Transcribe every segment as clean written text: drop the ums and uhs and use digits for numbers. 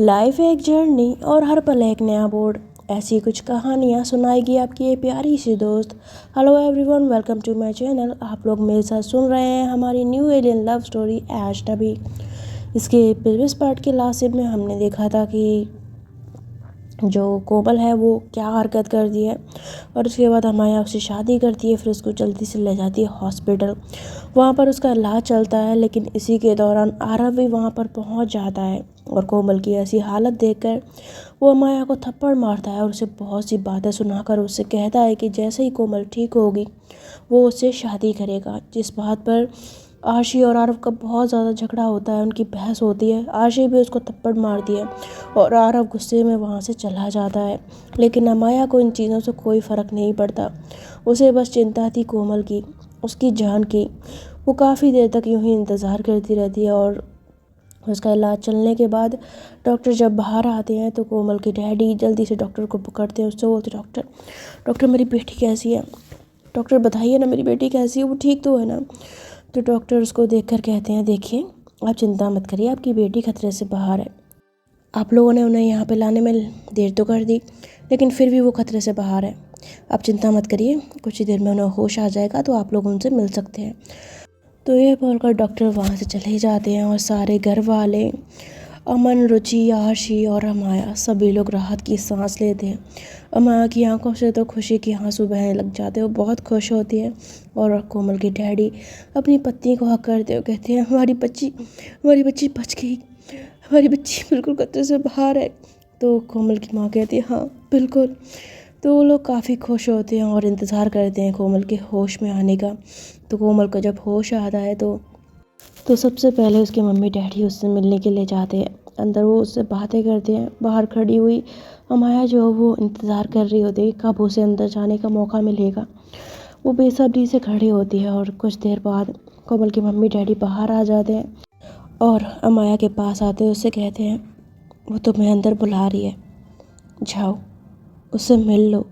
Life है एक journey और हर पल एक नया बोर्ड। ऐसी कुछ कहानियाँ सुनाएगी आपकी ये प्यारी सी दोस्त। Hello everyone, welcome to my channel. आप लोग मेरे साथ सुन रहे हैं हमारी न्यू एलियन लव स्टोरी अजनबी। इसके प्रीवियस पार्ट के लास्ट में हमने देखा था कि जो कोमल है वो क्या हरकत कर दी है और उसके बाद हमाया उससे शादी करती है। फिर उसको जल्दी से ले जाती है हॉस्पिटल। वहाँ पर उसका इलाज चलता है, लेकिन इसी के दौरान आरव भी वहाँ पर पहुँच जाता है और कोमल की ऐसी हालत देखकर वो अमाया को थप्पड़ मारता है और उसे बहुत सी बातें सुनाकर उससे कहता है कि जैसे ही कोमल ठीक होगी वो उससे शादी करेगा। जिस बात पर आशी और आरव का बहुत ज़्यादा झगड़ा होता है, उनकी बहस होती है। आशी भी उसको थप्पड़ मारती है और आरव गुस्से में वहाँ से चला जाता है। लेकिन अमाया को इन चीज़ों से कोई फ़र्क नहीं पड़ता। उसे बस चिंता थी कोमल की, उसकी जान की। वो काफ़ी देर तक यूं ही इंतज़ार करती रहती है और उसका इलाज चलने के बाद डॉक्टर जब बाहर आते हैं तो कोमल के डैडी जल्दी से डॉक्टर को पकड़ते हैं। उससे बोलते डॉक्टर डॉक्टर मेरी बेटी कैसी है, डॉक्टर बताइए ना मेरी बेटी कैसी है, वो ठीक तो है ना। तो डॉक्टर उसको देखकर कहते हैं देखिए आप चिंता मत करिए, आपकी बेटी खतरे से बाहर है। आप लोगों ने उन्हें यहाँ पे लाने में देर तो कर दी, लेकिन फिर भी वो खतरे से बाहर है। आप चिंता मत करिए, कुछ ही देर में उन्हें होश आ जाएगा तो आप लोग उनसे मिल सकते हैं। तो ये बोलकर डॉक्टर वहाँ से चले जाते हैं और सारे घर वाले अमन, रुचि, आशी और अमाया सभी लोग राहत की सांस लेते हैं। अमाया की आंखों से तो खुशी के आंसू बहने लग जाते हैं, वो बहुत खुश होती है। और कोमल की डैडी अपनी पत्नी को हक करते हुए कहते हैं हमारी बच्ची बच गई, हमारी बच्ची बिल्कुल खतरे से बाहर है। तो कोमल की माँ कहती है हाँ बिल्कुल। तो वो लोग काफ़ी खुश होते हैं और इंतज़ार करते हैं कोमल के होश में आने का। तो कोमल को जब होश आता है तो सबसे पहले उसके मम्मी डैडी उससे मिलने के लिए जाते हैं। अंदर वो उससे बातें करते हैं। बाहर खड़ी हुई अमाया जो वो इंतज़ार कर रही होती है कब उसे अंदर जाने का मौका मिलेगा। वो बेसब्री से खड़ी होती है और कुछ देर बाद कोमल के मम्मी डैडी बाहर आ जाते हैं और अमाया के पास आते हैं। उससे कहते हैं वो तुम्हें अंदर बुला रही है, जाओ उससे मिल लो।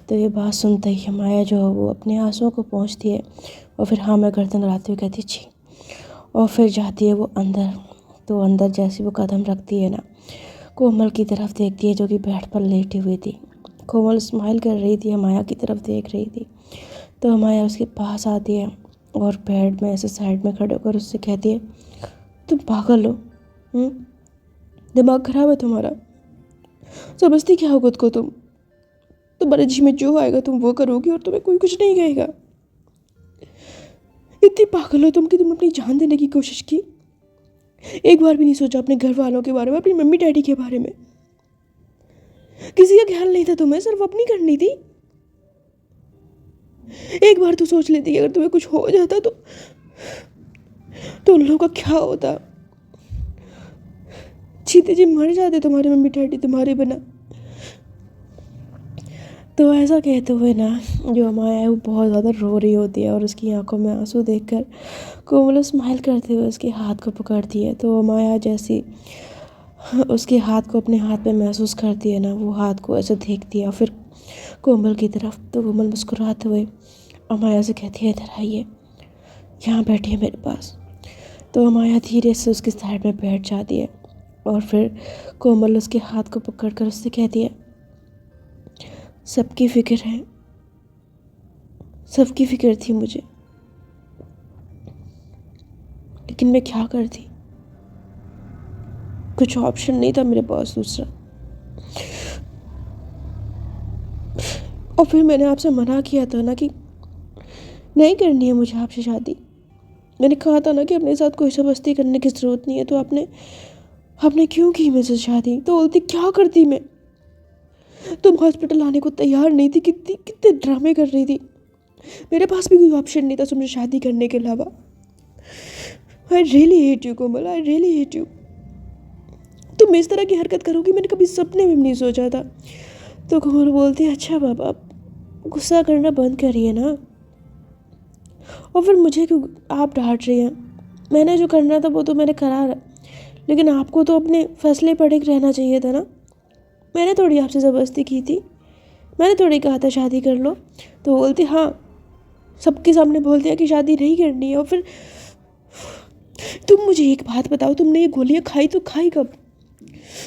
तो ये बात सुनते ही अमाया जो है वो अपने आंसुओं को पोंछती है और फिर हाँ मैं गर्दन लगाते हुए कहती छी, और फिर जाती है वो अंदर। तो अंदर जैसे वो कदम रखती है ना, कोमल की तरफ देखती है जो कि बेड पर लेटी हुई थी। कोमल स्माइल कर रही थी, अमाया की तरफ देख रही थी। तो अमाया उसके पास आती है और बेड में ऐसे साइड में खड़े होकर उससे कहती है तुम पागल हो, दिमाग खराब है तुम्हारा, समझती क्या हो खुद को तुम? तुम्हारे जी में जो आएगा तुम वो करोगी और तुम्हें कोई कुछ नहीं कहेगा। इतनी पागल हो तुम कि तुम अपनी जान देने की कोशिश की, एक बार भी नहीं सोचा अपने घर वालों के बारे में, अपनी मम्मी डैडी के बारे में। किसी का ख्याल नहीं था तुम्हें, सिर्फ अपनी करनी थी। एक बार तो सोच लेती कि अगर तुम्हें कुछ हो जाता तो उन लोगों का क्या होता। जीते जी मर जाते तुम्हारे मम्मी डैडी तुम्हारे बिना। तो ऐसा कहते हुए ना जो अमाया है वो बहुत ज़्यादा रो रही होती है और उसकी आंखों में आंसू देखकर कोमल स्माइल करते हुए उसके हाथ को पकड़ती है। तो अमाया जैसी उसके हाथ को अपने हाथ में महसूस करती है ना, वो हाथ को ऐसे देखती है और फिर कोमल की तरफ। तो कोमल मुस्कुराते हुए अमाया से कहती है इधर आइए, यहाँ बैठिए मेरे पास। तो अमाया धीरे से उसके साइड में बैठ जाती है और फिर कोमल उसके हाथ को पकड़कर उससे कहती है सबकी फिक्र है, सबकी फिक्र थी मुझे, लेकिन मैं क्या करती, कुछ ऑप्शन नहीं था मेरे पास दूसरा। और फिर मैंने आपसे मना किया था ना कि नहीं करनी है मुझे आपसे शादी। मैंने कहा था ना कि अपने साथ कोई ज़बरदस्ती करने की ज़रूरत नहीं है। तो आपने क्यों की मुझसे शादी? तो बोलती क्या करती मैं, तुम हॉस्पिटल आने को तैयार नहीं थी, कितने ड्रामे कर रही थी। मेरे पास भी कोई ऑप्शन नहीं था तुमसे शादी करने के अलावा। I really hate you Komal, I really hate you. तुम इस तरह की हरकत करोगी मैंने कभी सपने में भी नहीं सोचा था। तो कोमल बोलती है अच्छा बाबा गुस्सा करना बंद करिए ना, और फिर मुझे क्यों आप डांट रही हैं? मैंने जो करना था वो तो मैंने करा, लेकिन आपको तो अपने फैसले पर अड़िग रहना चाहिए था ना। मैंने थोड़ी आपसे ज़बरदस्ती की थी, मैंने थोड़ी कहा था शादी कर लो। तो बोलती हाँ सबके सामने बोल दिया कि शादी नहीं करनी है। और फिर तुम मुझे एक बात बताओ, तुमने ये गोलियां खाई तो खाई कब?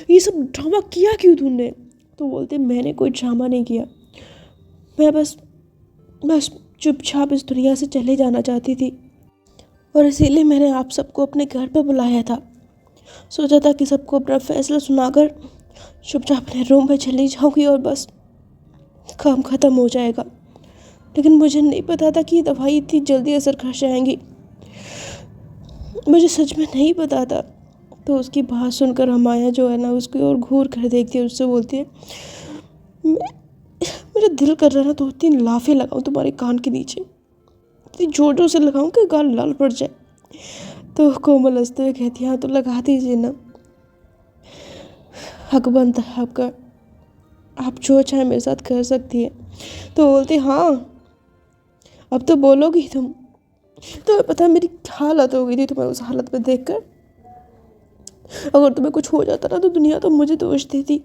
ये सब ड्रामा किया क्यों तूने? तो बोलते मैंने कोई ड्रामा नहीं किया, मैं बस चुपचाप इस दुनिया से चले जाना चाहती थी, और इसीलिए मैंने आप सबको अपने घर पर बुलाया था। सोचा था कि सबको अपना फैसला सुनाकर चुपचाप अपने रूम में चली जाऊंगी और बस काम ख़त्म हो जाएगा। लेकिन मुझे नहीं पता था कि ये दवाई इतनी जल्दी असर कर जाएंगी, मुझे सच में नहीं पता था। तो उसकी बात सुनकर हमाया जो है ना उसकी ओर घूर कर देखती है, उससे बोलती है मेरा दिल कर रहा है ना 2-3 लाफे लगाऊं तुम्हारे कान के नीचे, इतनी जोरों से लगाऊं कि गाल लाल पड़ जाए। तो कोमल हंसते हुए कहती है हाँ तो लगा दीजिए ना, हक बनता है आपका, आप जो चाहे मेरे साथ कर सकती है। तो बोलते हाँ अब तो बोलोगी तुम, तो पता है मेरी क्या हालत हो गई थी तुम्हें उस हालत में देखकर। अगर तुम्हें कुछ हो जाता ना तो दुनिया तो मुझे दोष देती,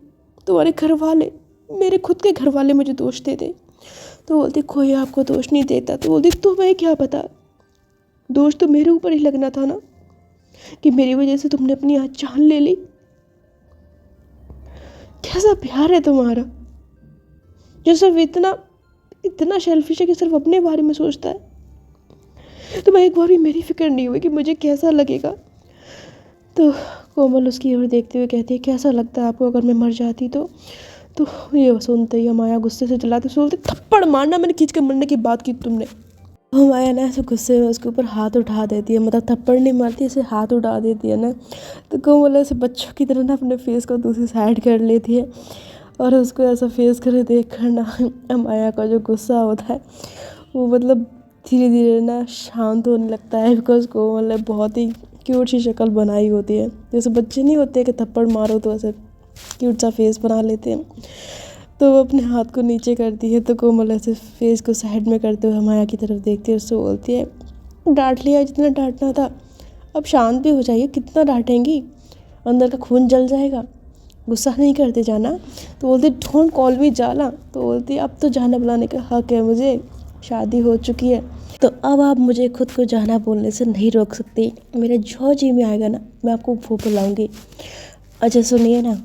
तुम्हारे घर वाले, मेरे खुद के घर वाले मुझे दोष देते। तो बोलती कोई आपको दोष नहीं देता। तो बोलती तुम्हें क्या पता, दोष तो मेरे ऊपर ही लगना था ना कि मेरी वजह से तुमने अपनी आज जान ले ली। कैसा प्यार है तुम्हारा जो सिर्फ इतना सेल्फिश है कि सिर्फ अपने बारे में सोचता है। तो एक बार भी मेरी फिक्र नहीं हुई कि मुझे कैसा लगेगा। तो कोमल उसकी ओर देखते हुए कहती है कैसा लगता है आपको अगर मैं मर जाती तो ये सुनते ही माया गुस्से से चिल्लाती बोलती थप्पड़ मारना, मैंने खींच के मरने की बात की तुमने। तो माया ना ऐसे गुस्से में उसके ऊपर हाथ उठा देती है, मतलब थप्पड़ नहीं मारती, ऐसे हाथ उठा देती है ना। तो कोमल ऐसे बच्चों की तरह ना अपने फेस को दूसरी साइड कर लेती है और उसको ऐसा फेस कर देख कर ना माया का जो गुस्सा होता है वो मतलब धीरे धीरे ना शांत होने लगता है, बिकॉज कोमल ने बहुत ही क्यूट सी शक्ल बनाई होती है। जैसे बच्चे नहीं होते कि थप्पड़ मारो तो ऐसे क्यूट सा फेस बना लेते हैं। तो वो अपने हाथ को नीचे करती है, तो कोमल ऐसे फेस को साइड में करते हुए माया की तरफ देखती है, उससे बोलती है डांट लिया जितना डांटना था, अब शांत भी हो जाइए, कितना डांटेंगी, अंदर का खून जल जाएगा, गुस्सा नहीं करते जाना। तो बोलती डोंट कॉल मी जाना। तो बोलती अब तो जाना बुलाने का हक है मुझे, शादी हो चुकी है, तो अब आप मुझे खुद को जाना बोलने से नहीं रोक सकती, मेरे जो जी में आएगा ना मैं आपको वो बुलाऊंगी। अच्छा सुनिए ना,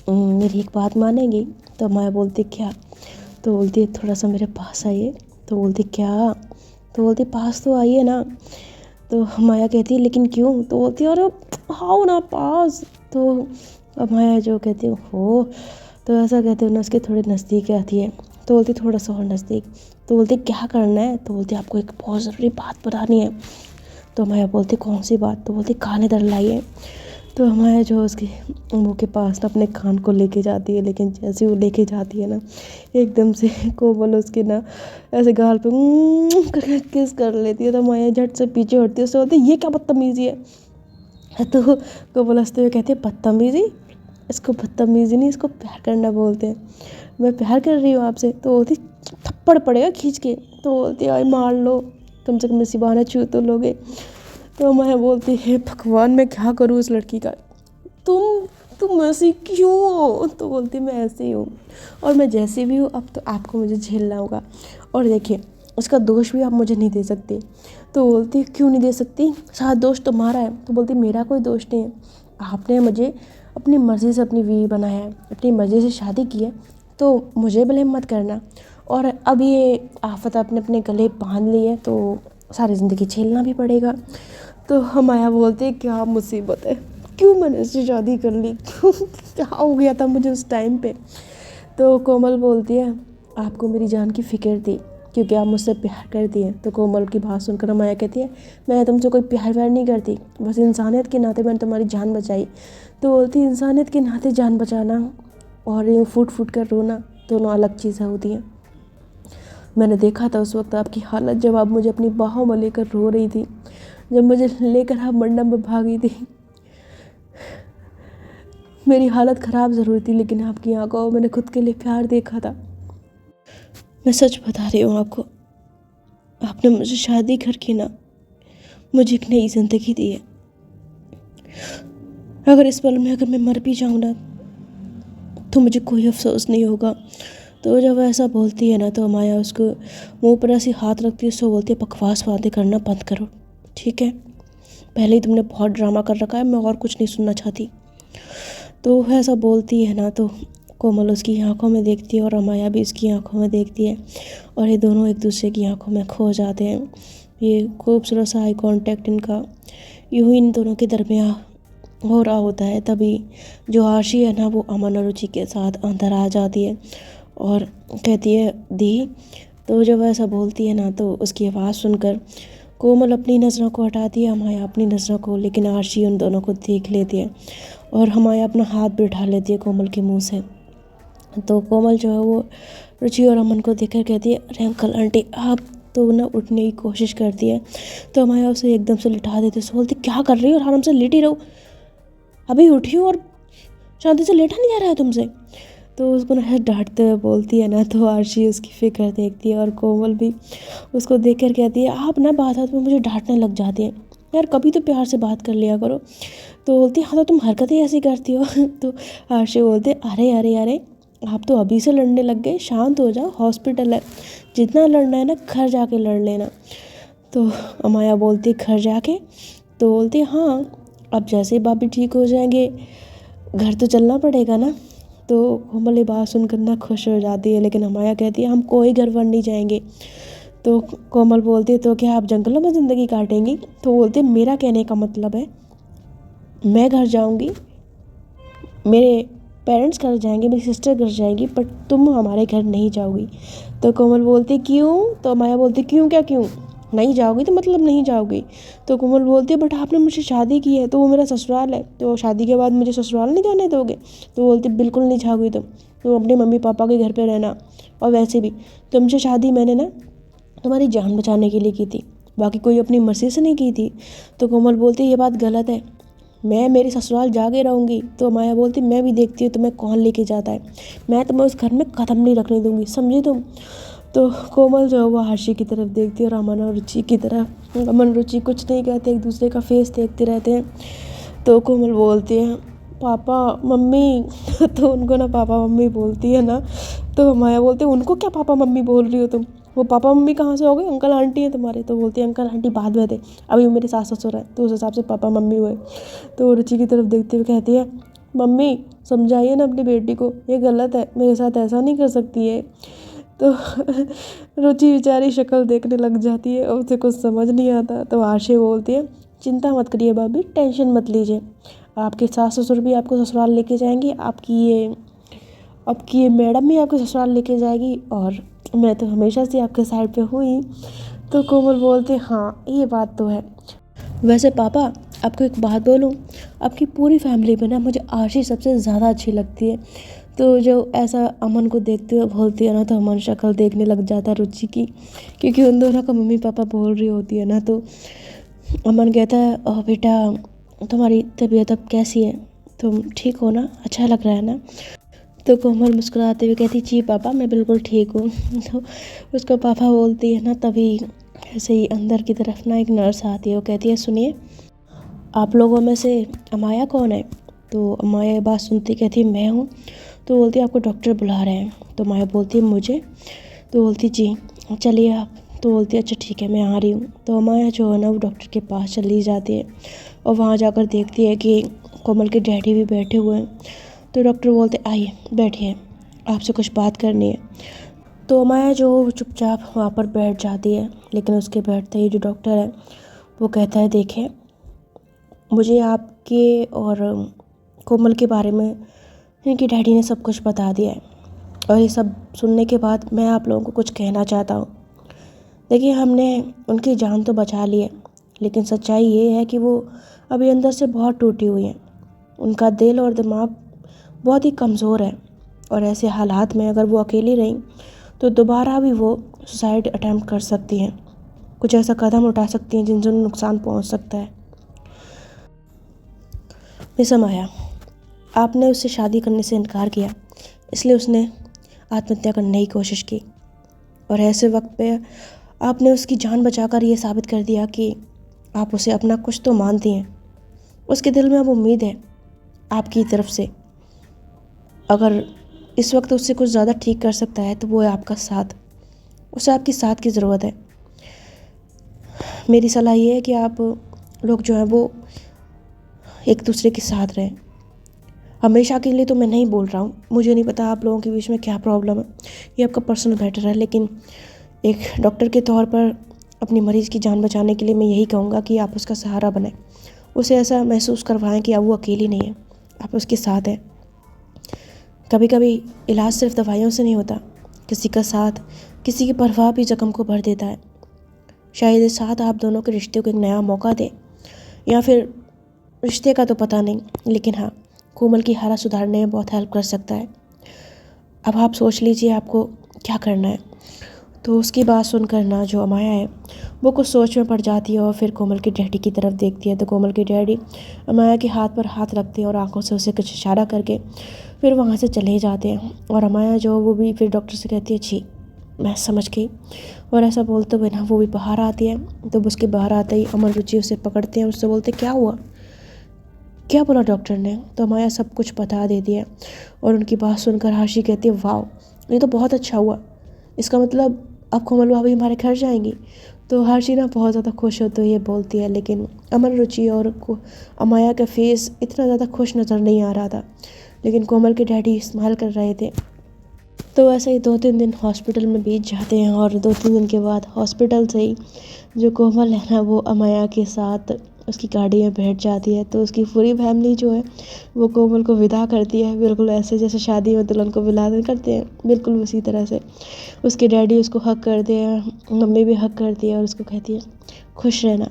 मेरी एक बात मानेंगी? तो माया बोलती क्या? तो बोलती थोड़ा सा मेरे पास आइए। तो बोलती क्या? तो बोलती पास तो आइए ना। तो माया कहती है लेकिन क्यों? तो बोलती अरे आओ ना पास। तो अब माया जो कहती है हो, तो ऐसा कहते हो ना उसके थोड़े नज़दीक आती है। तो बोलती थोड़ा सा और नज़दीक। तो बोलती क्या करना है? तो बोलती आपको एक बहुत ज़रूरी बात बतानी है। तो माया बोलती कौन सी बात? तो बोलती कान इधर लाइए। तो माया जो उसके मुँह के पास ना अपने कान को लेके जाती है, लेकिन जैसे वो लेके जाती है ना एकदम से कोमल उसके ना ऐसे गाल पे करके किस कर लेती है। तो माया झट से पीछे हटती है, उससे बोलती ये क्या बदतमीजी है। तो कोमल हंसते हुए कहती है बदतमीजी? इसको बदतमीजी नहीं, इसको प्यार करना बोलते हैं, मैं प्यार कर रही हूँ आपसे। तो बोलती थप्पड़ पड़ेगा खींच के। तो बोलती है मार लो, कम से कम इसी बहाने छू तो लोगे। तो मैं बोलती है भगवान मैं क्या करूँ इस लड़की का, तुम ऐसी क्यों हो? तो बोलती मैं ऐसे ही हूँ और मैं जैसी भी हूँ अब तो आपको मुझे झेलना होगा, और देखिए उसका दोष भी आप मुझे नहीं दे सकते। तो बोलती क्यों नहीं दे सकती, सारा दोष तुम्हारा है। तो बोलती मेरा कोई दोष नहीं है, आपने मुझे अपनी मर्ज़ी से अपनी बीवी बनाया है, अपनी मर्ज़ी से शादी की है, तो मुझे ब्लेम मत करना। और अब ये आफत आपने अपने गले बांध ली है तो सारी ज़िंदगी झेलना भी पड़ेगा। तो हमाया बोलते हैं क्या मुसीबत है, क्यों मैंने इससे शादी कर ली, क्यों क्या हो गया था मुझे उस टाइम पे। तो कोमल बोलती है आपको मेरी जान की फ़िक्र थी क्योंकि आप मुझसे प्यार करती हैं। तो कोमल की बात सुनकर हमाया कहती है मैं तुमसे कोई प्यार व्यार नहीं करती, बस इंसानियत के नाते मैंने तुम्हारी जान बचाई। तो बोलती इंसानियत के नाते जान बचाना और यूँ फूट फूट कर रोना दोनों अलग चीज़ें होती हैं। मैंने देखा था उस वक्त आपकी हालत जब आप मुझे अपनी बाहों में लेकर रो रही थी, जब मुझे लेकर आप मंडप में भागी थी। मेरी हालत ख़राब ज़रूर थी लेकिन आपकी आंखों में मैंने खुद के लिए प्यार देखा था। मैं सच बता रही हूँ आपको, आपने मुझे शादी करके ना मुझे एक नई ज़िंदगी दी है। अगर इस पल में अगर मैं मर भी जाऊँ ना तो मुझे कोई अफसोस नहीं होगा। तो जब ऐसा बोलती है ना तो माया उसको मुंह पर ऐसी हाथ रखती है, उसको बोलती है बकवास बातें करना बंद करो, ठीक है? पहले ही तुमने बहुत ड्रामा कर रखा है, मैं और कुछ नहीं सुनना चाहती। तो वह ऐसा बोलती है ना, तो कोमल उसकी आंखों में देखती है और अमाया भी उसकी आंखों में देखती है, और ये दोनों एक दूसरे की आंखों में खो जाते हैं। ये खूबसूरत सा आई कांटेक्ट इनका यूं ही इन दोनों के दरमियान हो रहा होता है। तभी जो आशी है ना, वो अमन और रुचि के साथ अंदर आ जाती है और कहती है दी। तो जब ऐसा बोलती है ना, तो उसकी आवाज़ सुनकर कोमल अपनी नज़रों को हटाती है, हमाया अपनी नज़रों को, लेकिन आशी उन दोनों को देख लेती है और हमाया अपना हाथ भी उठा लेती है कोमल के मुंह से। तो कोमल जो है वो रुचि और अमन को देखकर कहती है, अरे अंकल आंटी आप, तो ना उठने की कोशिश करती है। तो हमाया उसे एकदम से लिटा देती है। उसे बोलती, क्या कर रही हो, आराम से लेटी रहो, अभी उठी हो और शांति से लेटा नहीं जा रहा है तुमसे। तो उसको ना डांटते हुए बोलती है ना, तो आरशी उसकी फिक्र देखती है और कोमल भी उसको देख कर कहती है, आप ना बात में मुझे डांटने लग जाती हैं यार, कभी तो प्यार से बात कर लिया करो। तो बोलती है, हाँ तो तुम हरकतें ऐसी करती हो। तो आरशी बोलते, अरे अरे अरे आप तो अभी से लड़ने लग गए, शांत हो जाओ, हॉस्पिटल है, जितना लड़ना है ना घर जाके लड़ लेना। तो अमाया बोलती, घर जाके? तो बोलती, हाँ अब जैसे ही भाभी ठीक हो जाएंगे घर तो चलना पड़ेगा ना। तो कोमल ये बात सुनकर ना खुश हो जाती है, लेकिन अमाया कहती है, हम कोई घर वर नहीं जाएंगे। तो कोमल बोलती है, तो क्या आप जंगलों में ज़िंदगी काटेंगी? तो बोलते, मेरा कहने का मतलब है मैं घर जाऊंगी, मेरे पेरेंट्स घर जाएंगे, मेरी सिस्टर घर जाएंगी, पर तुम हमारे घर नहीं जाओगी। तो कोमल बोलती, क्यों? तो माया बोलती, क्यों क्या क्यों, नहीं जाओगी तो मतलब नहीं जाओगी। तो कोमल बोलती है, बट आपने मुझसे शादी की है, तो वो मेरा ससुराल है, तो शादी के बाद मुझे ससुराल नहीं जाने दोगे? तो बोलती, बिल्कुल नहीं जाओगी तुम, तो अपने मम्मी पापा के घर पे रहना, और वैसे भी तुमसे शादी मैंने ना तुम्हारी जान बचाने के लिए की थी, बाकी कोई अपनी मर्जी से नहीं की थी। तो कोमल बोलती, ये बात गलत है, मैं मेरी ससुराल जाके रहूँगी। तो माया बोलती, मैं भी देखती हूँ तुम्हें कौन लेके जाता है, मैं तुम्हें उस घर में कदम नहीं रखने दूँगी, समझी तुम? तो कोमल जो है वो हर्षी की तरफ देखती है और अमन और रुचि की तरफ। अमन रुचि कुछ नहीं कहते, एक दूसरे का फेस देखते रहते हैं। तो कोमल बोलती है, पापा मम्मी। तो उनको ना पापा मम्मी बोलती है ना, तो माया बोलती है, उनको क्या पापा मम्मी बोल रही हो तुम, वो पापा मम्मी कहाँ से हो गए, अंकल आंटी हैं तुम्हारे। तो बोलती है, अंकल आंटी बाद में थे, अभी वो मेरे सास ससुर हैं, तो उस हिसाब से पापा मम्मी हुए। तो रुचि की तरफ देखते हुए कहती है, मम्मी समझाइए ना अपनी बेटी को, ये गलत है, मेरे साथ ऐसा नहीं कर सकती है। तो रुचि बेचारी शक्ल देखने लग जाती है और उसे कुछ समझ नहीं आता। तो आशे बोलती है, चिंता मत करिए भाभी, टेंशन मत लीजिए, आपके सास ससुर भी आपको ससुराल लेके जाएंगे, आपकी ये मैडम भी आपको ससुराल लेके जाएगी, और मैं तो हमेशा से आपके साइड पे हुई। तो कोमल बोलते, हाँ ये बात तो है। वैसे पापा आपको एक बात बोलूँ, आपकी पूरी फैमिली में ना मुझे आशी सबसे ज़्यादा अच्छी लगती है। तो जो ऐसा अमन को देखते हुए बोलती है ना, तो अमन शक्ल देखने लग जाता है रुचि की, क्योंकि उन दोनों का मम्मी पापा बोल रही होती है ना। तो अमन कहता है, बेटा तुम्हारी तबीयत अब कैसी है, तुम ठीक हो ना, अच्छा लग रहा है ना? तो कोमल मुस्कुराते हुए कहती, जी पापा मैं बिल्कुल ठीक हूँ। तो उसको पापा बोलती है ना, तभी ऐसे ही अंदर की तरफ ना एक नर्स आती है, वो कहती है, सुनिए आप लोगों में से अमाया कौन है? तो अमाया ये बात सुनती कहती, मैं हूँ। तो बोलती है, आपको डॉक्टर बुला रहे हैं। तो माया बोलती है, मुझे? तो बोलती, जी चलिए आप। तो बोलती है, अच्छा ठीक है मैं आ रही हूँ। तो अमाया जो है ना वो डॉक्टर के पास चली जाती है और वहाँ जाकर देखती है कि कोमल के डैडी भी बैठे हुए हैं। तो डॉक्टर बोलते, आइए बैठिए, आपसे कुछ बात करनी है। तो अमाया जो चुपचाप वहाँ पर बैठ जाती है, लेकिन उसके बैठते ही जो डॉक्टर है वो कहता है, देखें मुझे आपके और कोमल के बारे में इनके डैडी ने सब कुछ बता दिया है, और ये सब सुनने के बाद मैं आप लोगों को कुछ कहना चाहता हूँ। देखिए हमने उनकी जान तो बचा ली है, लेकिन सच्चाई ये है कि वो अभी अंदर से बहुत टूटी हुई हैं, उनका दिल और दिमाग बहुत ही कमज़ोर है, और ऐसे हालात में अगर वो अकेली रहीं तो दोबारा भी वो सुसाइड अटैम्प्ट कर सकती हैं, कुछ ऐसा कदम उठा सकती हैं जिनसे उन्हें नुकसान पहुंच सकता है। मिस अमाया, आपने उससे शादी करने से इनकार किया, इसलिए उसने आत्महत्या करने की कोशिश की, और ऐसे वक्त पे आपने उसकी जान बचाकर ये साबित कर दिया कि आप उसे अपना कुछ तो मानती हैं। उसके दिल में अब उम्मीद है आपकी तरफ से, अगर इस वक्त उससे कुछ ज़्यादा ठीक कर सकता है तो वो है आपका साथ, उसे आपकी साथ की ज़रूरत है। मेरी सलाह ये है कि आप लोग जो है वो एक दूसरे के साथ रहें, हमेशा के लिए तो मैं नहीं बोल रहा हूँ, मुझे नहीं पता आप लोगों के बीच में क्या प्रॉब्लम है, ये आपका पर्सनल मैटर है, लेकिन एक डॉक्टर के तौर पर अपनी मरीज़ की जान बचाने के लिए मैं यही कहूँगा कि आप उसका सहारा बनें, उसे ऐसा महसूस करवाएं कि अब वो अकेली नहीं है, आप उसके साथ हैं। कभी कभी इलाज सिर्फ दवाइयों से नहीं होता, किसी का साथ, किसी की परवाह भी जख्म को भर देता है। शायद इस साथ आप दोनों के रिश्ते को एक नया मौका दे, या फिर रिश्ते का तो पता नहीं, लेकिन हाँ, कोमल की हालत सुधारने में बहुत हेल्प कर सकता है। अब आप सोच लीजिए आपको क्या करना है। तो उसकी बात सुनकर ना जो अमाया है वो कुछ सोच में पड़ जाती है और फिर कोमल के डैडी की तरफ देखती है। तो कोमल के डैडी अमाया के हाथ पर हाथ रखते हैं और आंखों से उसे कुछ इशारा करके फिर वहाँ से चले जाते हैं। और अमाया जो वो भी फिर डॉक्टर से कहती है, जी मैं समझ गई। और ऐसा बोलते हुए ना वो भी बाहर आती है। तो उसके बाहर आते ही अमन रुचि उसे पकड़ते हैं, उससे बोलते क्या हुआ, क्या बोला डॉक्टर ने। तो अमाया सब कुछ बता देती है और उनकी बात सुनकर हाशी कहती है, वाह ये तो बहुत अच्छा हुआ, इसका मतलब अब कोमल भाभी हमारे घर जाएंगी। तो हाशी ना बहुत ज़्यादा खुश होते हुए बोलती है, लेकिन अमन रुचि और अमाया का फेस इतना ज़्यादा खुश नज़र नहीं आ रहा था, लेकिन कोमल के डैडी स्माइल कर रहे थे। तो ऐसे ही 2-3 दिन हॉस्पिटल में बीत जाते हैं और 2-3 दिन के बाद हॉस्पिटल से ही जो कोमल है ना वो अमाया के साथ उसकी गाड़ी में बैठ जाती है। तो उसकी पूरी फैमिली जो है वो कोमल को विदा करती है, बिल्कुल ऐसे जैसे शादी में दुल्हन को विदा करते हैं, बिल्कुल उसी तरह से उसके डैडी उसको हक करते हैं, मम्मी भी हक करती है और उसको कहती है खुश रहना।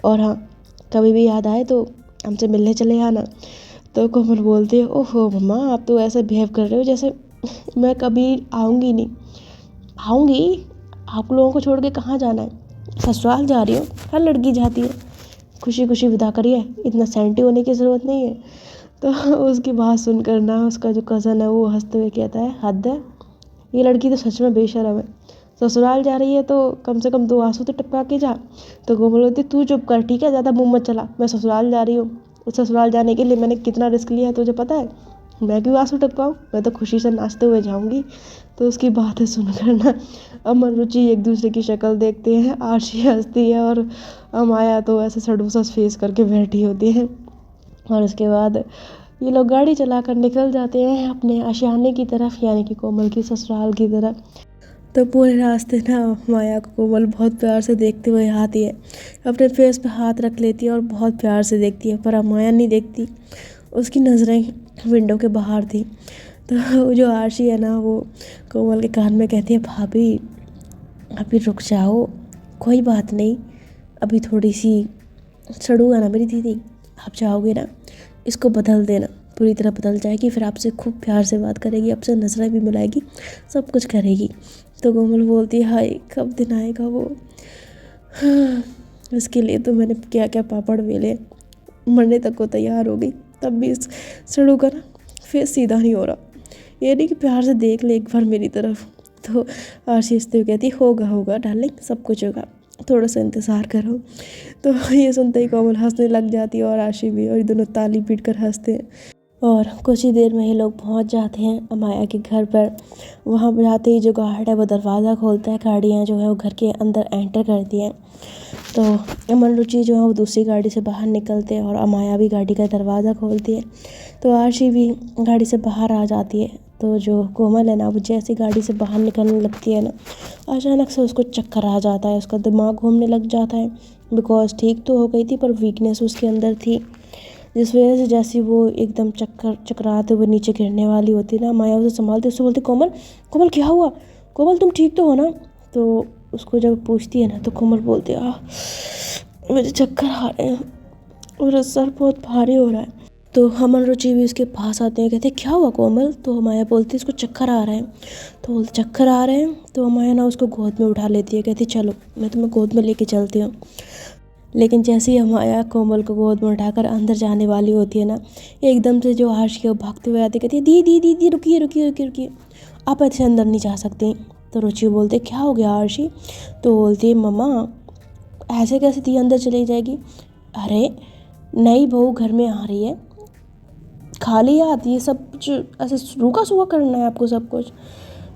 और हाँ, कभी भी याद आए तो हमसे मिलने चले आना। तो कोमल बोलती है, ओहो मम्मा आप तो ऐसे बिहेव कर रहे हो जैसे मैं कभी आऊँगी नहीं। आऊँगी, आप लोगों को छोड़ के कहाँ जाना है, ससुराल जा रही हो, हर लड़की जाती है, खुशी खुशी विदा करिए, इतना सेंटी होने की ज़रूरत नहीं है। तो उसकी बात सुनकर ना उसका जो कज़न है वो हंसते हुए कहता है, हद है, ये लड़की तो सच में बेशर्म है, ससुराल जा रही है तो कम से कम 2 आंसू तो टपका के जा। तो कोमल बोलती, तू चुप कर ठीक है, ज़्यादा मुँह मत चला, मैं ससुराल जा रही हूँ, उस ससुराल जाने के लिए मैंने कितना रिस्क लिया है तुझे पता है, मैं क्यों आंसू टपकाऊँ, मैं तो खुशी से नाचते हुए जाऊँगी। तो उसकी बातें सुनकर ना अमन रुचि एक दूसरे की शक्ल देखते हैं, आरशी हंसती है और अमाया तो ऐसे सड़ूसा फेस करके बैठी होती है। और उसके बाद ये लोग गाड़ी चलाकर निकल जाते हैं अपने आशियाने की तरफ, यानी कि कोमल की ससुराल की तरफ। तो पूरे रास्ते ना माया को कोमल बहुत प्यार से देखते हुए आती है, अपने फेस पे हाथ रख लेती है और बहुत प्यार से देखती है, पर माया नहीं देखती, उसकी नज़रें विंडो के बाहर थी। तो जो आरशी है ना वो कोमल के कान में कहती है, भाभी अभी रुक जाओ, कोई बात नहीं, अभी थोड़ी सी सड़ूगा ना मेरी दीदी, आप जाओगे ना इसको बदल देना, पूरी तरह बदल जाएगी, फिर आपसे खूब प्यार से बात करेगी, आपसे नजरें भी मिलाएगी, सब कुछ करेगी। तो कोमल बोलती है, हाय कब दिन आएगा वो, हाँ इसके लिए तो मैंने क्या क्या पापड़ बेले, मरने तक को तैयार हो गई, तब भी इस सड़ू का ना फेस सीधा नहीं हो रहा, ये नहीं कि प्यार से देख ले एक बार मेरी तरफ। तो आशीष तो कहती, होगा होगा डार्लिंग, सब कुछ होगा, थोड़ा सा इंतज़ार करो। तो ये सुनते ही कोमल हंसने लग जाती है और आशी भी, और ये दोनों ताली पीट कर हंसते हैं। और कुछ ही देर में ये लोग पहुंच जाते हैं अमाया के घर पर। वहाँ जाते ही जो गार्ड है वो दरवाज़ा खोलता है, गाड़ियाँ जो है वो घर के अंदर एंटर करती हैं। तो अमन रुचि जो है वो दूसरी गाड़ी से बाहर निकलते हैं और अमाया भी गाड़ी का दरवाज़ा खोलती है। तो आरशी भी गाड़ी से बाहर आ जाती है। तो जो कोमल है ना वो जैसे गाड़ी से बाहर निकलने लगती है ना, अचानक से उसको चक्कर आ जाता है, उसका दिमाग घूमने लग जाता है, बिकॉज ठीक तो हो गई थी पर वीकनेस उसके अंदर थी, जिस वजह से जैसे वो एकदम चकराते हुए नीचे गिरने वाली होती ना, माया उसे संभालती, उससे बोलती, कोमल कोमल क्या हुआ, कोमल तुम ठीक तो हो ना। तो उसको जब पूछती है ना तो कोमल बोलती है, मुझे चक्कर आ रहे हैं और सर बहुत भारी हो रहा है। तो अमन रुचि भी उसके पास आते हैं, कहते क्या हुआ कोमल। तो माया बोलती है, इसको चक्कर आ रहे हैं। तो बोलते चक्कर आ रहे हैं। तो माया ना उसको गोद में उठा लेती है, कहती चलो मैं तुम्हें गोद में लेके चलती हूँ। लेकिन जैसे ही माया कोमल को गोद में उठाकर अंदर जाने वाली होती है ना, एकदम से जो आरशी भागते हुए आती, कहती है दी दी दी रुकिए रुकिए रुकिए रुकिए, आप ऐसे अंदर नहीं जा सकती। तो रुचि बोलते क्या हो गया आरशी। तो बोलती है मम्मा ऐसे कैसे दी अंदर चली जाएगी, अरे नई बहू घर में आ रही है, खाली आती है, सब कुछ ऐसे रूखा सूखा करना है आपको सब कुछ।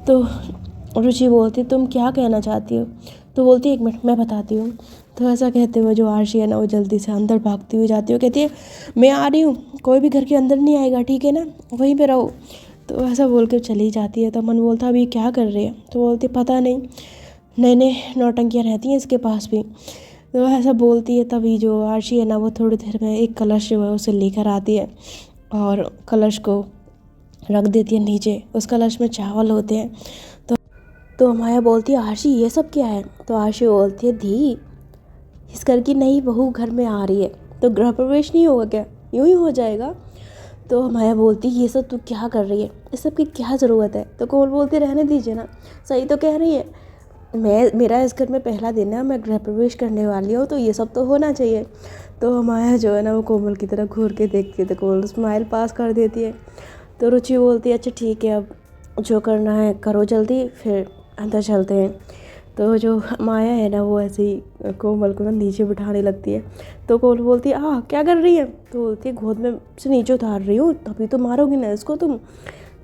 तो रुचि बोलती तुम क्या कहना चाहती हो। तो बोलती 1 मिनट मैं बताती हूँ। तो ऐसा कहते हुए जो आरशी है ना वो जल्दी से अंदर भागती हुई जाती है, कहती है मैं आ रही हूँ, कोई भी घर के अंदर नहीं आएगा, ठीक है ना, वहीं पे रहो। तो ऐसा बोल के चली जाती है। तो अमन बोलता अभी क्या कर रही है? तो बोलती पता नहीं, नए नए नौटंकियाँ रहती हैं इसके पास भी। तो ऐसा बोलती है। तभी जो आरशी है ना वो थोड़ी देर में एक कलश जो है उसे लेकर आती है और कलश को रख देती है नीचे। उस कलश में चावल होते हैं। तो माया बोलती है आरशी ये सब क्या है? तो आरशी बोलती है धी, इस घर की नई बहू घर में आ रही है तो गृह प्रवेश नहीं होगा क्या? यूं ही हो जाएगा। तो माया बोलती ये सब तू क्या कर रही है? इस सब की क्या ज़रूरत है? तो कोमल बोलती रहने दीजिए ना, सही तो कह रही है, मेरा इस घर में पहला दिन है, मैं गृह प्रवेश करने वाली हूँ, तो ये सब तो होना चाहिए। तो माया जो है ना वो कोमल की तरफ घूर के देखती है। तो कोमल स्माइल पास कर देती है। तो रुचि बोलती है अच्छा ठीक है, अब जो करना है करो जल्दी, फिर अंदर चलते हैं। तो जो माया है ना वो ऐसे ही कोमल को ना नीचे बिठाने लगती है। तो कोमल बोलती है क्या कर रही है? तो बोलती है गोद में से नीचे उतार रही हूँ, तभी तो मारोगी ना इसको तुम।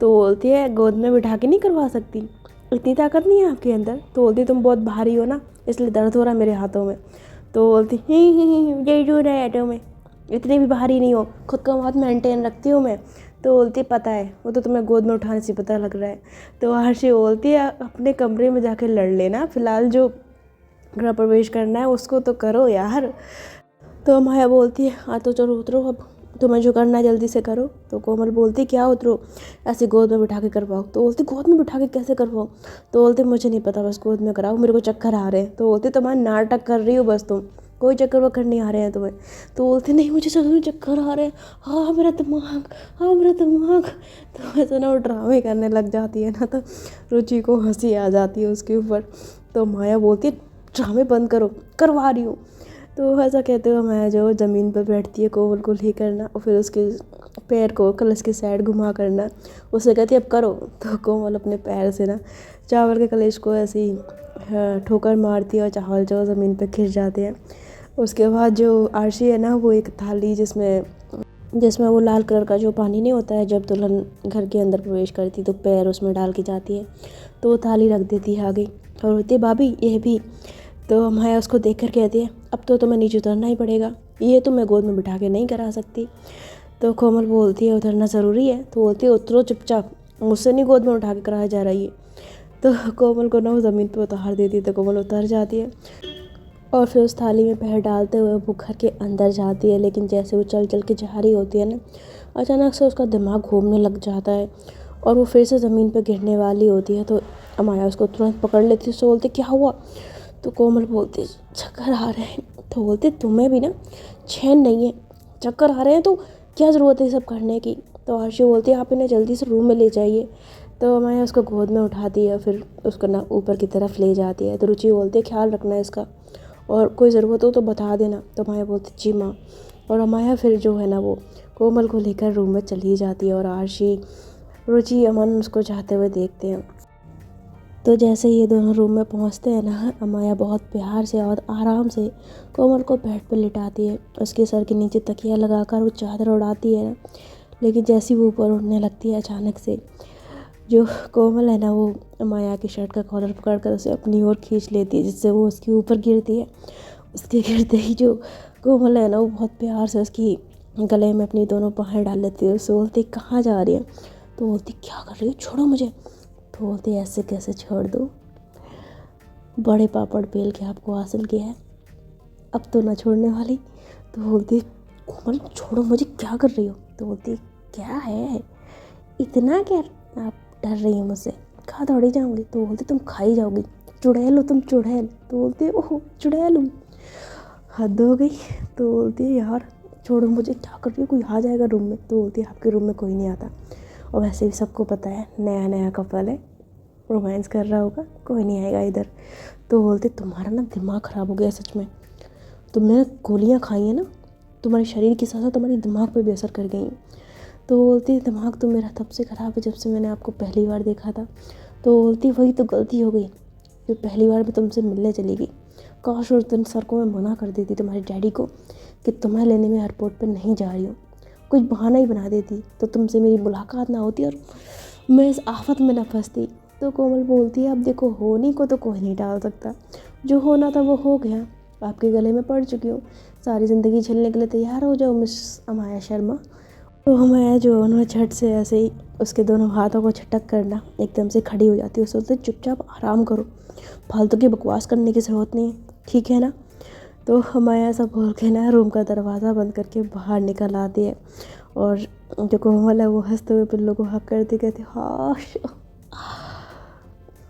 तो बोलती है गोद में बिठा के नहीं करवा सकती, इतनी ताकत नहीं है आपके अंदर। तो बोलती तुम बहुत भारी हो ना, इसलिए दर्द हो रहा है मेरे हाथों में। तो बोलती यही जो रहा है हाथों में, इतनी भी भारी नहीं हो, खुद का बहुत मेंटेन रखती हूँ मैं। तो बोलती पता है, वो तो तुम्हें गोद में उठाने से पता लग रहा है। तो आरशी बोलती है अपने कमरे में जाके लड़ लेना, फिलहाल जो गृह प्रवेश करना है उसको तो करो यार। तो माया बोलती है हाँ तो चलो उतरो, अब तुम्हें जो करना है जल्दी से करो। तो कोमल बोलती क्या उतरो, ऐसे गोद में बिठा के करवाओ। तो बोलती गोद में बिठा के कैसे करवाओ? तो बोलती मुझे नहीं पता, बस गोद में कराओ, मेरे को चक्कर आ रहे हैं। तो बोलती तुम्हारा नाटक कर रही हो बस तुम, कोई चक्कर वक्कर नहीं आ रहे हैं तुम्हें। तो बोलती नहीं मुझे सच में चक्कर आ रहे हैं, हाँ मेरा दिमाग, हाँ मेरा दिमाग। तो ऐसे ना वो ड्रामे करने लग जाती है ना, तो रुचि को हंसी आ जाती है उसके ऊपर। तो माया बोलती है ड्रामे बंद करो, करवा रही हूँ। तो ऐसा कहते हुए माया जो ज़मीन पर बैठती है कोमल को लेकर ना, और फिर उसके पैर को कलश की साइड घुमा करना, उसे कहती है अब करो। तो कोमल अपने पैर से ना चावल के कलश को ऐसे ही ठोकर मारती है और चावल जो ज़मीन पर गिर जाते हैं। उसके बाद जो आरशी है ना वो एक थाली जिसमें वो लाल कलर का जो पानी नहीं होता है, जब दुल्हन घर के अंदर प्रवेश करती तो पैर उसमें डाल के जाती है, तो वो थाली रख देती है आगे और बोलती है भाभी ये भी। तो माया उसको देख कर कहती है अब तो तुम्हें नीचे उतरना ही पड़ेगा, ये तो मैं गोद में बिठा के नहीं करा सकती। तो कोमल बोलती है उतरना ज़रूरी है। तो बोलती है उतरो चुपचाप, मुझसे नहीं गोद में उठा के कराया जा रही है। तो कोमल को ना वो ज़मीन पर उतार देती है। तो कोमल उतर जाती है और फिर उस थाली में पैर डालते हुए वो घर के अंदर जाती है। लेकिन जैसे वो चल चल के जा रही होती है ना, अचानक से उसका दिमाग घूमने लग जाता है और वो फिर से ज़मीन पर गिरने वाली होती है। तो माया उसको तुरंत पकड़ लेती है। उससे बोलती क्या हुआ? तो कोमल बोलती चक्कर आ रहे हैं। तो बोलती तुम्हें भी ना चैन नहीं है, चक्कर आ रहे हैं तो क्या ज़रूरत है सब करने की? तो आरशी बोलती है आप इन्हें जल्दी से रूम में ले जाइए। तो माया उसको गोद में उठाती है, फिर उसको ना ऊपर की तरफ ले जाती है। तो रुचि बोलती है ख्याल रखना इसका, और कोई ज़रूरत हो तो बता देना। तो माया बोलती जी माँ। और माया फिर जो है ना वो कोमल को लेकर रूम में चली जाती है और आरशी, रुचि, अमन उसको जाते हुए देखते हैं। तो जैसे ये दोनों रूम में पहुंचते हैं ना, माया बहुत प्यार से और आराम से कोमल को बेड पर लिटाती है, उसके सर के नीचे तकिया लगाकर वो चादर उड़ाती है ना। लेकिन जैसी वो ऊपर उड़ने लगती है, अचानक से जो कोमल है ना वो माया की शर्ट का कॉलर पकड़कर उसे अपनी ओर खींच लेती है, जिससे वो उसके ऊपर गिरती है। उसके गिरते ही जो कोमल है ना वो बहुत प्यार से उसकी गले में अपनी दोनों बाहें डाल लेती है। उससे बोलती कहाँ जा रही है? तो बोलती क्या कर रही हो, छोड़ो मुझे। तो बोलती ऐसे कैसे छोड़ दो, बड़े पापड़ बेल के आपको हासिल किया है, अब तो ना छोड़ने वाली। तो बोलती कोमल छोड़ो मुझे, क्या कर रही हो? तो बोलती क्या है इतना, क्या आप डर रही हो मुझसे, खा दौड़ी जाऊंगी? तो बोलती तुम खाई जाओगी, चुड़ैल हो तुम, चुड़ैल। तो बोलती ओह चुड़ैल हूँ, हद हो गई। तो बोलती है यार छोड़ो मुझे, क्या कर रही हो, कोई आ जाएगा रूम में। तो बोलती है आपके रूम में कोई नहीं आता, और वैसे भी सबको पता है नया नया कपल है, रोमांस कर रहा होगा, कोई नहीं आएगा इधर। तो बोलते तुम्हारा ना दिमाग ख़राब हो गया सच में, तुमने गोलियां खाई हैं ना, तुम्हारे शरीर के साथ साथ तुम्हारे दिमाग पे भी असर कर गई हैं। तो बोलती दिमाग तो मेरा तब से ख़राब है जब से मैंने आपको पहली बार देखा था। तो बोलती वही तो गलती हो गई, जो पहली बार मैं तुमसे मिलने चली गई। काश उस दिन सर को मैं मना कर देती तुम्हारे डैडी को कि तुम्हें लेने में एयरपोर्ट पर नहीं जा रही हूँ, कुछ बहाना ही बना देती तो तुमसे मेरी मुलाकात ना होती और मैं इस आफत में ना फंसती। तो कोमल बोलती है अब देखो होने को तो कोई नहीं टाल सकता, जो होना था वो हो गया, आपके गले में पड़ चुकी हूँ, सारी ज़िंदगी झेलने के लिए तैयार हो जाओ मिस अमाया शर्मा। तो अमाया जो उन्होंने झट से ऐसे ही उसके दोनों हाथों को झटक करना एकदम से खड़ी हो जाती है। सोचते चुपचाप आराम करो, फालतू की बकवास करने की ज़रूरत नहीं है, ठीक है ना। तो अमाया ऐसा बोल के ना रूम का दरवाज़ा बंद करके बाहर निकल आती है। और जो कोमल है वो हंसते हुए पिल्लो को हक करती कहती हाँ।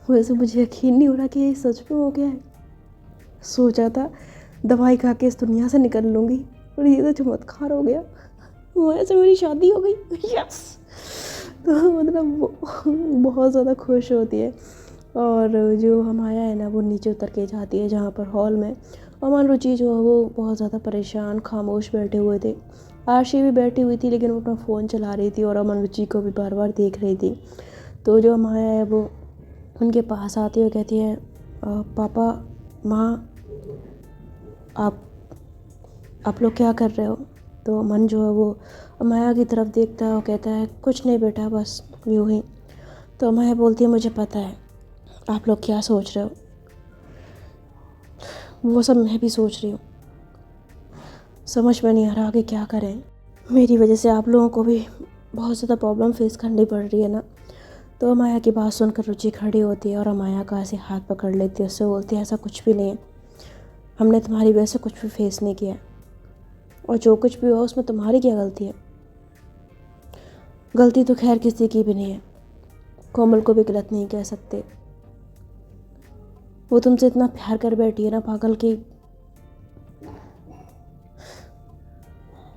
वैसे मुझे यकीन नहीं हो रहा कि ये सच में हो गया है। सोचा था दवाई खा के इस दुनिया से निकल लूँगी, और ये तो चमत्कार हो गया, वैसे मेरी शादी हो गई। यस। तो मतलब बहुत ज़्यादा खुश होती है। और जो हमाया है ना वो नीचे उतर के जाती है जहाँ पर हॉल में अमन रुचि जो है वो बहुत ज़्यादा परेशान खामोश बैठे हुए थे। आशी भी बैठी हुई थी लेकिन वो अपना फ़ोन चला रही थी और अमन रुचि को भी बार बार देख रही थी। तो जो अमाया है वो उनके पास आती है और कहती है पापा माँ आप लोग क्या कर रहे हो। तो अमन जो है वो अमाया की तरफ देखता है और कहता है कुछ नहीं बेटा, बस यूँ ही। तो अमाया बोलती है मुझे पता है आप लोग क्या सोच रहे हो, वो सब मैं भी सोच रही हूँ, समझ में नहीं आ रहा कि क्या करें। मेरी वजह से आप लोगों को भी बहुत ज़्यादा प्रॉब्लम फेस करनी पड़ रही है ना। तो अमाया की बात सुनकर रुचि खड़ी होती है और अमाया का ऐसे हाथ पकड़ लेती है, उससे बोलती है ऐसा कुछ भी नहीं है, हमने तुम्हारी वजह से कुछ भी फेस नहीं किया, और जो कुछ भी हुआ उसमें तुम्हारी क्या गलती है। गलती तो खैर किसी की भी नहीं है, कोमल को भी गलत नहीं कह सकते, वो तुमसे इतना प्यार कर बैठी है ना पागल की।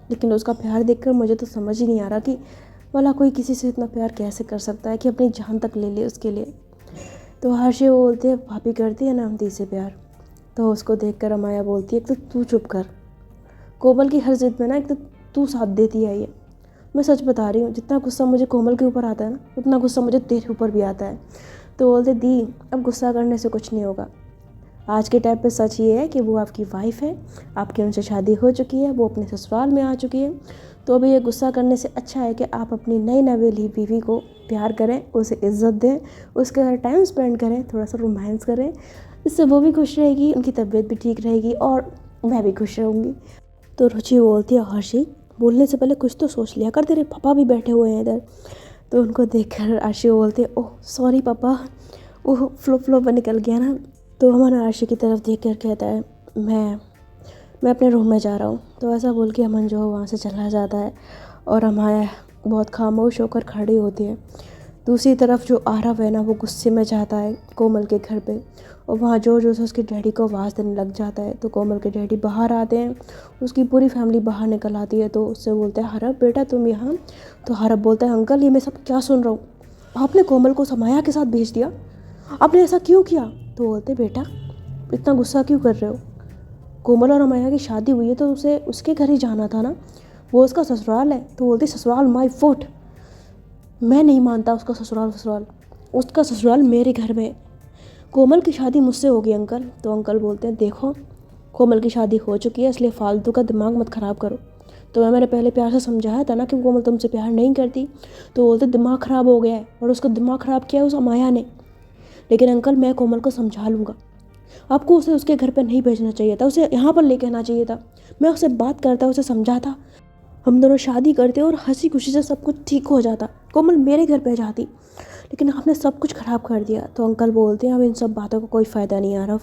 लेकिन उसका प्यार देखकर मुझे तो समझ ही नहीं आ रहा कि भला कोई किसी से इतना प्यार कैसे कर सकता है कि अपनी जान तक ले ले उसके लिए। तो हर्षे वो बोलते हैं भाभी करती है ना हम से प्यार। तो उसको देखकर अमाया बोलती है एक तो तू चुप कर, कोमल की हर जिद में ना एक तो तू साथ देती है। ये मैं सच बता रही हूँ, जितना गुस्सा मुझे कोमल के ऊपर आता है ना उतना गुस्सा मुझे तेरे ऊपर भी आता है। तो बोलते दी अब गुस्सा करने से कुछ नहीं होगा, आज के टाइम पे सच ये है कि वो आपकी वाइफ है, आपकी उनसे शादी हो चुकी है, वो अपने ससुराल में आ चुकी है। तो अभी ये गुस्सा करने से अच्छा है कि आप अपनी नई नवेली बीवी को प्यार करें, उसे इज्जत दें, उसके साथ टाइम स्पेंड करें, थोड़ा सा रोमांस करें, इससे वो भी खुश रहेगी, उनकी तबीयत भी ठीक रहेगी और मैं भी खुश रहूँगी। तो रुचि बोलती है हर्षी बोलने से पहले कुछ तो सोच लिया कर, तेरे पापा भी बैठे हुए हैं इधर। तो उनको देखकर आशी बोलती है ओह सॉरी पापा, ओह फ्लो में निकल गया ना। तो अमन आशी की तरफ देख कर कहता है मैं अपने रूम में जा रहा हूँ। तो ऐसा बोल के अमन जो है वहाँ से चला जाता है और अमाया बहुत खामोश होकर खड़ी होती है। दूसरी तरफ जो आरव है ना वो गुस्से में जाता है कोमल के घर पे, और वहाँ जो से उसके डैडी को आवाज़ देने लग जाता है। तो कोमल के डैडी बाहर आते हैं, उसकी पूरी फैमिली बाहर निकल आती है। तो उससे बोलते हैं हरब बेटा तुम यहाँ। तो हरब बोलता है अंकल ये मैं सब क्या सुन रहा हूँ, आपने कोमल को समाया के साथ भेज दिया, आपने ऐसा क्यों किया। तो बोलते बेटा इतना गुस्सा क्यों कर रहे हो, कोमल और अमाया की शादी हुई है तो उसे उसके घर ही जाना था ना, वो उसका ससुराल है। तो बोलती ससुराल माय फुट, मैं नहीं मानता उसका ससुराल, उसका ससुराल मेरे घर में। कोमल की शादी मुझसे होगी अंकल। तो अंकल बोलते हैं देखो कोमल की शादी हो चुकी है इसलिए फालतू का दिमाग मत ख़राब करो। तो मैंने पहले प्यार से समझाया था ना कि कोमल तुमसे प्यार नहीं करती। तो बोलते दिमाग ख़राब हो गया है, और उसका दिमाग ख़राब किया है उस अमाया ने। लेकिन अंकल मैं कोमल को समझा लूँगा, आपको उसे उसके घर पर नहीं भेजना चाहिए था, उसे यहाँ पर लेके आना चाहिए था। मैं उससे बात करता, उसे समझाता, हम दोनों शादी करते और हंसी खुशी से सब कुछ ठीक हो जाता, कोमल मेरे घर पे जाती। लेकिन आपने सब कुछ ख़राब कर दिया। तो अंकल बोलते हैं अब इन सब बातों का कोई फ़ायदा नहीं आरव,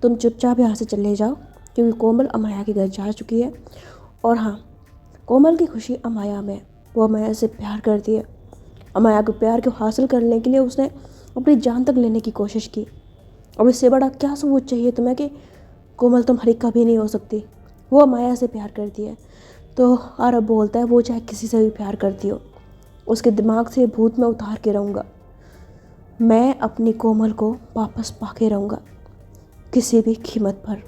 तुम चुपचाप यहाँ से चले जाओ, क्योंकि कोमल अमाया के घर जा चुकी है। और हाँ, कोमल की खुशी अमाया में, वो अमाया से प्यार करती है। अमाया के प्यार को हासिल करने के लिए उसने अपनी जान तक लेने की कोशिश की। अब इससे बड़ा क्या सबूत चाहिए तुम्हें कि कोमल तुम्हारी कभी नहीं हो सकती। वो अमाया से प्यार करती है। तो आरव बोलता है वो चाहे किसी से भी प्यार करती हो, उसके दिमाग से भूत में उतार के रहूँगा, मैं अपनी कोमल को वापस पाके रहूँगा किसी भी कीमत पर।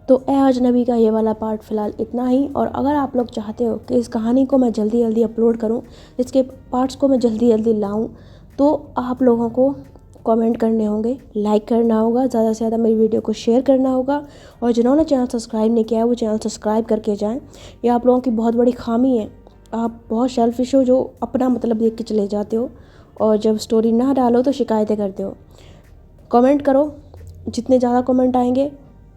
तो ए अजनबी का ये वाला पार्ट फ़िलहाल इतना ही। और अगर आप लोग चाहते हो कि इस कहानी को मैं जल्दी जल्दी अपलोड करूं, इसके पार्ट्स को मैं जल्दी जल्दी लाऊं, तो आप लोगों को कमेंट करने होंगे, लाइक करना होगा, ज़्यादा से ज़्यादा मेरी वीडियो को शेयर करना होगा, और जिन्होंने चैनल सब्सक्राइब नहीं किया है वो चैनल सब्सक्राइब करके जाएं। ये आप लोगों की बहुत बड़ी खामी है, आप बहुत सेल्फिश हो जो अपना मतलब देख के चले जाते हो, और जब स्टोरी ना डालो तो शिकायतें करते हो। कमेंट करो, जितने ज़्यादा कमेंट आएंगे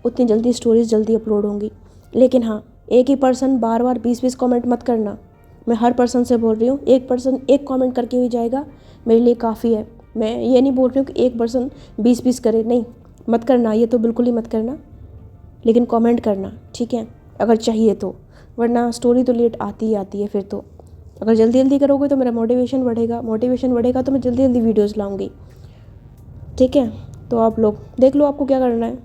उतनी जल्दी स्टोरीज जल्दी अपलोड होंगी। लेकिन हाँ, एक ही पर्सन बार बार 20-20 कमेंट मत करना। मैं हर पर्सन से बोल रही हूँ, एक पर्सन एक कमेंट करके भी जाएगा मेरे लिए काफ़ी है। मैं ये नहीं बोल रही हूँ कि एक पर्सन 20-20 करे, नहीं, मत करना, ये तो बिल्कुल ही मत करना। लेकिन कमेंट करना, ठीक है, अगर चाहिए तो, वरना स्टोरी तो लेट आती ही आती है। फिर तो अगर जल्दी जल्दी करोगे तो मेरा मोटिवेशन बढ़ेगा तो मैं जल्दी जल्दी वीडियोज़ लाऊँगी, ठीक है। तो आप लोग देख लो आपको क्या करना है।